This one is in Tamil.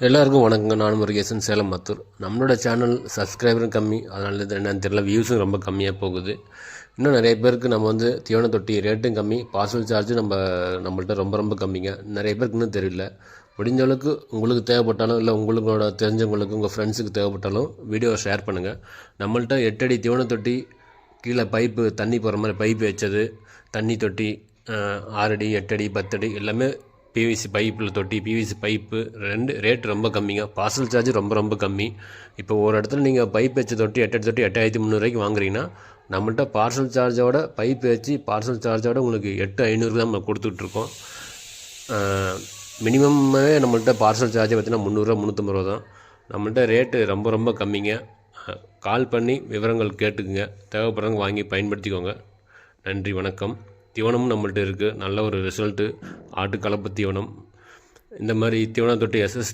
எல்லாருக்கும் வணக்கங்க. நான் முருகேசன், சேலம் மத்தூர். நம்மளோட சேனல் சப்ஸ்கிரைபரும் கம்மி, அதனால என்னன்னு தெரியல, வியூஸும் ரொம்ப கம்மியாக போகுது. இன்னும் நிறைய பேருக்கு நம்ம தீவன தொட்டி ரேட்டும் கம்மி, பார்சல் சார்ஜும் நம்மள்ட்ட ரொம்ப ரொம்ப கம்மிங்க. நிறைய பேருக்கு இன்னும் தெரியல. முடிஞ்ச அளவுக்கு உங்களுக்கு தேவைப்பட்டாலும், இல்லை உங்களோட தெரிஞ்சவங்களுக்கு, உங்கள் ஃப்ரெண்ட்ஸுக்கு தேவைப்பட்டாலும் வீடியோவை ஷேர் பண்ணுங்கள். நம்மள்ட்ட 8 அடி தீவன தொட்டி, கீழே பைப்பு தண்ணி போகிற மாதிரி பைப்பு வச்சது, தண்ணி தொட்டி 6 அடி 8 அடி 10 அடி எல்லாமே பிவிசி பைப்பில் தொட்டி, பிவிசி பைப்பு ரேட் ரொம்ப கம்மிங்க. பார்சல் சார்ஜ் ரொம்ப ரொம்ப கம்மி. இப்போ ஒரு இடத்துல நீங்கள் பைப் வச்சு தொட்டி 8 அடி தொட்டி 8300 வாங்குறீங்கன்னா, நம்மள்ட்ட பார்சல் சார்ஜோட பைப் வச்சு பார்சல் சார்ஜோட உங்களுக்கு 8500 தான் நம்ம கொடுத்துட்ருக்கோம். மினிமம்மே நம்மள்ட்ட பார்சல் சார்ஜை பார்த்தீங்கன்னா 300 350 தான். நம்மள்ட்ட ரேட்டு ரொம்ப ரொம்ப கம்மிங்க. கால் பண்ணி விவரங்கள் கேட்டுக்குங்க. தேவைப்படுறவங்க வாங்கி பயன்படுத்திக்கோங்க. நன்றி, வணக்கம். தீவனமும் நம்மள்ட்ட இருக்குது. நல்ல ஒரு ரிசல்ட்டு. ஆட்டு கலப்பு தீவனம், இந்த மாதிரி தீவன தொட்டி SS